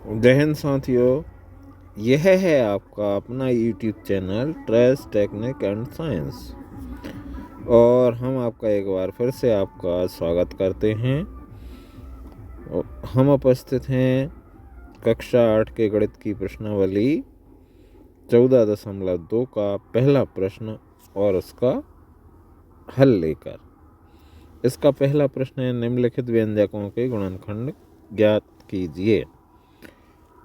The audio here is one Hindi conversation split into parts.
जय हिंद साथियों, यह है आपका अपना YouTube channel trace technique and science और हम आपका एक बार फिर से आपका स्वागत करते हैं। हम उपस्थित हैं कक्षा 8 के गणित की प्रश्नावली 14.2 का पहला प्रश्न और उसका हल लेकर। इसका पहला प्रश्न है, निम्नलिखित व्यंजकों के गुणनखंड ज्ञात कीजिए।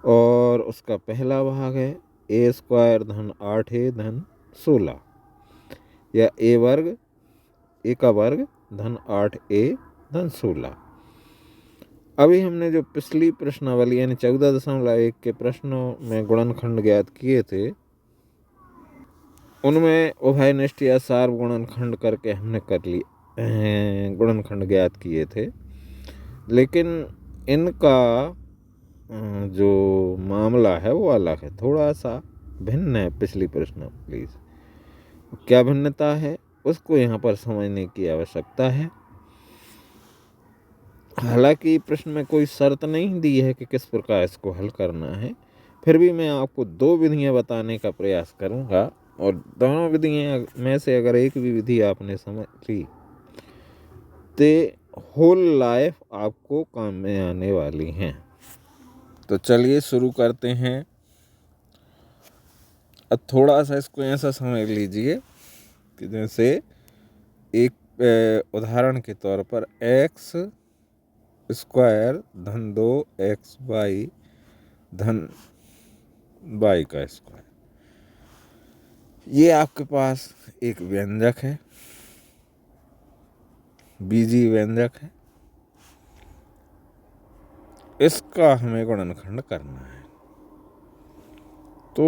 और उसका पहला भाग है a² धन 8a धन 16 या a का वर्ग धन 8a धन 16। अभी हमने जो पिछली प्रश्नावली यानी 14.1 के प्रश्नों में गुणनखंड ज्ञात किए थे, उनमें उभयनिष्ठ या सार्व गुणनखंड करके हमने कर लिए गुणनखंड ज्ञात किए थे। लेकिन इनका जो मामला है वो अलग है, थोड़ा सा भिन्न है पिछली प्रश्नावली से। क्या भिन्नता है उसको यहाँ पर समझने की आवश्यकता है। हालांकि प्रश्न में कोई शर्त नहीं दी है कि किस प्रकार इसको हल करना है, फिर भी मैं आपको दो विधियां बताने का प्रयास करूंगा और दोनों विधियां में से अगर एक भी विधि आपने समझ ली तो होल लाइफ आपको काम में आने वाली हैं। तो चलिए शुरू करते हैं। अब थोड़ा सा इसको ऐसा समझ लीजिए कि जैसे एक उदाहरण के तौर पर x² धन 2xy धन y का स्क्वायर, ये आपके पास एक व्यंजक है, बीजीय व्यंजक है। इसका हमें गुणनखंड करना है। तो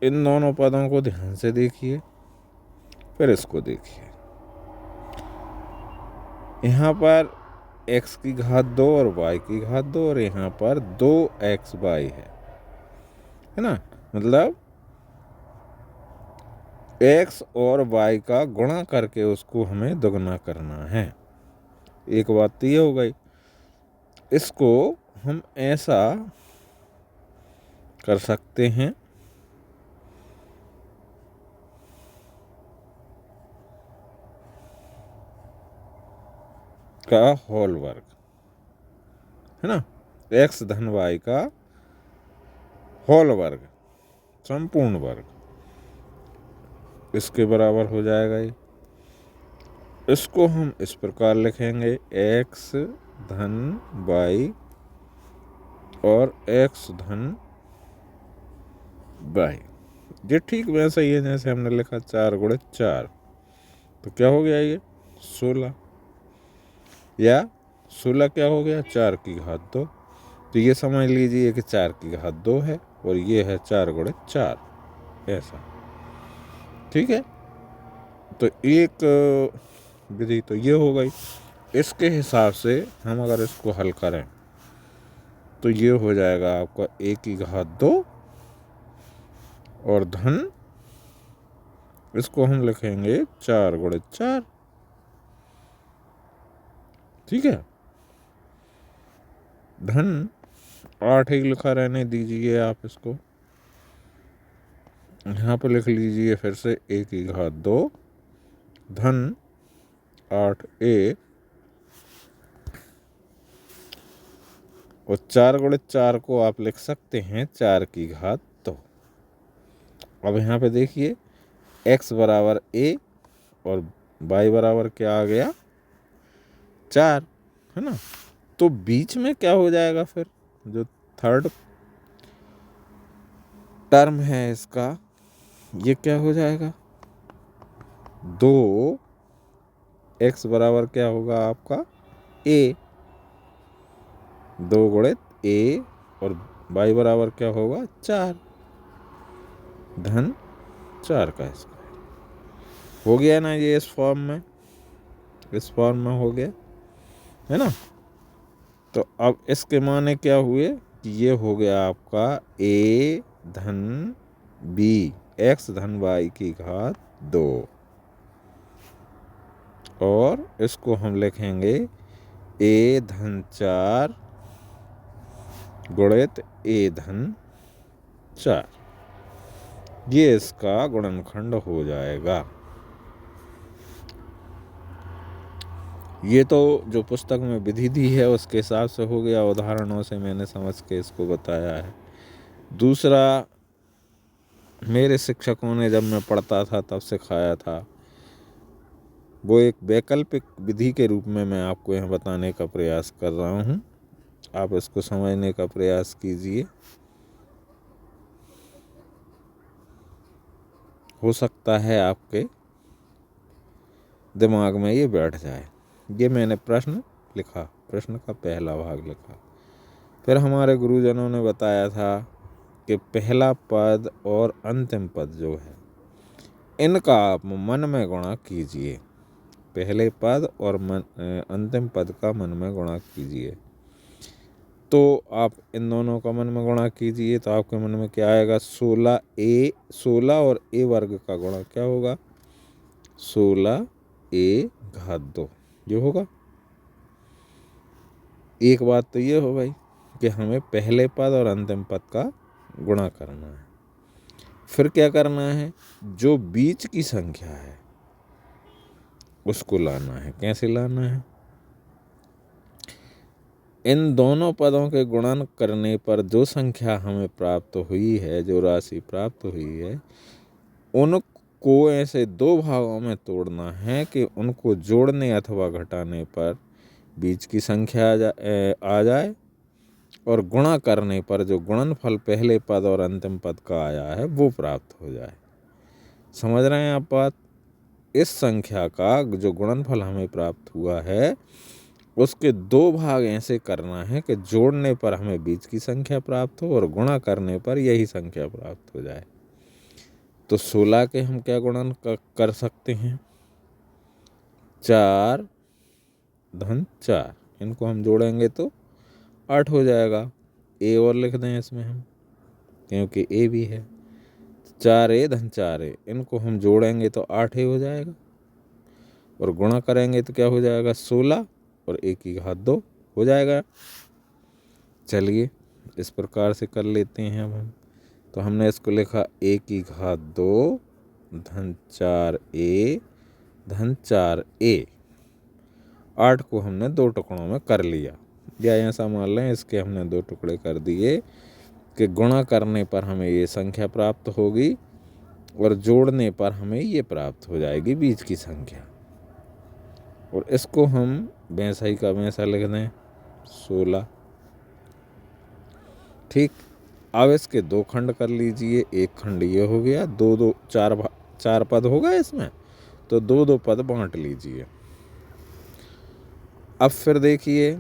इन दोनों पदों को ध्यान से देखिए, फिर इसको देखिए। यहाँ पर x की घात 2 और y की घात 2 और यहाँ पर 2xy है ना। मतलब x और y का गुणा करके उसको हमें दोगुना करना है। एक बात तो ये हो गई। इसको हम ऐसा कर सकते हैं का होल वर्ग है ना, x धन y का होल वर्ग, संपूर्ण वर्ग, इसके बराबर हो जाएगा ये। इसको हम इस प्रकार लिखेंगे x धन y और x धन y। ये ठीक वैसा ही है जैसे हमने लिखा 4 गुणे 4। तो क्या हो गया ये 16, या 16 क्या हो गया 4 की घात 2। तो ये समझ लीजिए कि 4 की घात 2 है और ये है 4 गुणे 4, ऐसा। ठीक है। तो एक विधि तो ये हो गई। इसके हिसाब से हम अगर इसको हल करें तो ये हो जाएगा आपका a की घात 2 और धन, इसको हम लिखेंगे 4 गुणे 4। ठीक है। धन 8 ही लिखा रहने दीजिए आप इसको, यहाँ पर लिख लीजिए फिर से a की घात 2 धन 8a और 4 गुणे 4 को आप लिख सकते हैं 4 की घात 2। अब यहाँ पे देखिए x बराबर a और y बराबर क्या आ गया 4, है ना। तो बीच में क्या हो जाएगा, फिर जो थर्ड टर्म है इसका, ये क्या हो जाएगा 2, x बराबर क्या होगा आपका a, 2 गुणे a और y बराबर क्या होगा 4 धन 4 का स्क्वायर। हो गया ना ये इस फॉर्म में हो गया, है ना। तो अब इसके माने क्या हुए कि ये हो गया आपका a धन b x धन y की घात 2 और इसको हम लिखेंगे a धन 4 गुणित ए धन 4, ये इसका गुणनखंड हो जाएगा। ये तो जो पुस्तक में विधि दी है उसके हिसाब से हो गया, उदाहरणों से मैंने समझ के इसको बताया है। दूसरा, मेरे शिक्षकों ने जब मैं पढ़ता था तब सिखाया था, वो एक वैकल्पिक विधि के रूप में मैं आपको यहाँ बताने का प्रयास कर रहा हूँ। आप इसको समझने का प्रयास कीजिए, हो सकता है आपके दिमाग में ये बैठ जाए। ये मैंने प्रश्न लिखा, प्रश्न का पहला भाग लिखा। फिर हमारे गुरुजनों ने बताया था कि पहला पद और अंतिम पद जो है इनका आप मन में गुणा कीजिए। पहले पद और अंतिम पद का मन में गुणा कीजिए। तो आप इन दोनों का मन में गुणा कीजिए तो आपके मन में क्या आएगा? 16 और ए वर्ग का गुणा क्या होगा? 16 ए घात 2 ये होगा। एक बात तो ये हो भाई कि हमें पहले पद और अंतिम पद का गुणा करना है। फिर क्या करना है? जो बीच की संख्या है उसको लाना है। कैसे लाना है? इन दोनों पदों के गुणन करने पर जो संख्या हमें प्राप्त हुई है, जो राशि प्राप्त हुई है, उनको ऐसे दो भागों में तोड़ना है कि उनको जोड़ने अथवा घटाने पर बीच की संख्या आ जाए और गुणा करने पर जो गुणनफल पहले पद और अंतिम पद का आया है वो प्राप्त हो जाए। समझ रहे हैं आप बात? इस संख्या का जो गुणनफल हमें प्राप्त हुआ है उसके दो भाग ऐसे करना है कि जोड़ने पर हमें बीच की संख्या प्राप्त हो और गुणा करने पर यही संख्या प्राप्त हो जाए। तो 16 के हम क्या गुणन कर सकते हैं? 4 धन 4, इनको हम जोड़ेंगे तो 8 हो जाएगा। ए और लिख दें इसमें हम, क्योंकि ए भी है। 4 धन 4, इनको हम जोड़ेंगे तो 8 हो जाएगा और गुणा करेंगे तो क्या हो जाएगा? 16 और 1 की घात 2 हो जाएगा। चलिए इस प्रकार से कर लेते हैं अब हम। तो हमने इसको लिखा 1 की घात 2 धन 4a धन 4a। 8 को हमने दो टुकड़ों में कर लिया, या ऐसा मान लें इसके हमने दो टुकड़े कर दिए कि गुणा करने पर हमें ये संख्या प्राप्त होगी और जोड़ने पर हमें ये प्राप्त हो जाएगी बीच की संख्या। और इसको हम वैसा ही का वैसा लिख दें 16। ठीक, अब इसके दो खंड कर लीजिए। एक खंड ये हो गया, दो चार पद हो गए इसमें, तो दो पद बांट लीजिए। अब फिर देखिए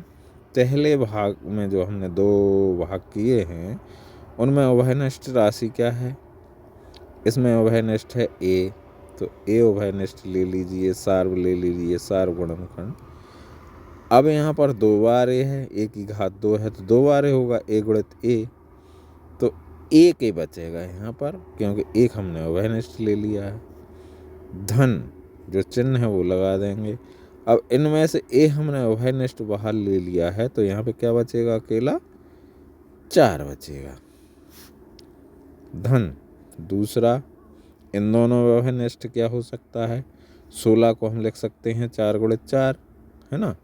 पहले भाग में जो हमने दो भाग किए हैं उनमें उभयनिष्ठ राशि क्या है? इसमें उभयनिष्ठ है ए, तो ए उभयनिष्ठ ले लीजिए, सार्व ले लीजिए, सार्व गुणनखंड। अब यहाँ पर 2 बार ए है, ए की घात 2 है तो 2 बार ए होगा, ए गुणित ए, तो एक ए बचेगा यहाँ पर क्योंकि एक हमने उभयनिष्ठ ले लिया है। धन जो चिन्ह है वो लगा देंगे। अब इनमें से ए हमने उभयनिष्ठ बाहर ले लिया है तो यहाँ पे क्या बचेगा? अकेला 4 बचेगा। धन दूसरा, इन दोनों में उभयनिष्ठ क्या हो सकता है? 16 को हम लिख सकते हैं 4 गुणित 4, है ना?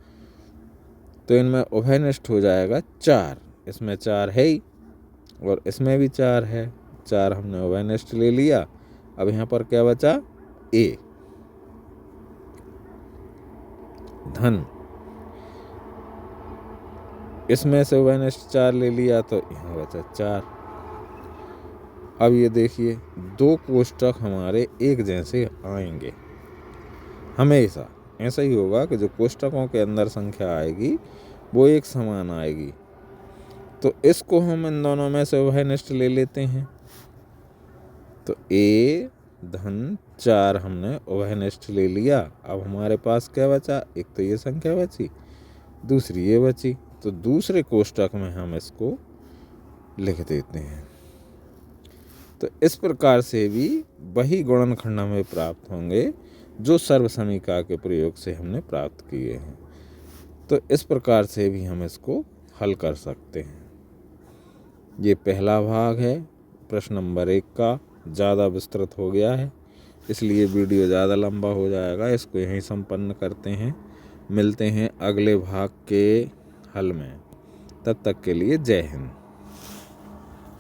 तो इनमें उभयनिष्ठ हो जाएगा 4। इसमें 4 है ही और इसमें भी 4 है। 4 हमने उभयनिष्ठ ले लिया। अब यहाँ पर क्या बचा? ए। धन इसमें से उभयनिष्ठ 4 ले लिया तो यहाँ बचा 4। अब ये देखिए दो कोष्टक हमारे एक जैसे आएंगे, हमेशा ऐसा ही होगा कि जो कोष्टकों के अंदर संख्या आएगी वो एक समान आएगी। तो इसको हम इन दोनों में से उभयनिष्ठ ले लेते हैं। तो ए धन 4 हमने उभयनिष्ठ ले लिया। अब हमारे पास क्या बचा? एक तो ये संख्या बची, दूसरी ये बची, तो दूसरे कोष्टक में हम इसको लिख देते हैं। तो इस प्रकार से भी वही गुणनखंड हमें प्राप्त होंगे जो सर्वसमीका के प्रयोग से हमने प्राप्त किए हैं। तो इस प्रकार से भी हम इसको हल कर सकते हैं। ये पहला भाग है प्रश्न नंबर 1 का। ज़्यादा विस्तृत हो गया है इसलिए वीडियो ज़्यादा लंबा हो जाएगा। इसको यहीं संपन्न करते हैं। मिलते हैं अगले भाग के हल में। तब तक के लिए जय हिंद।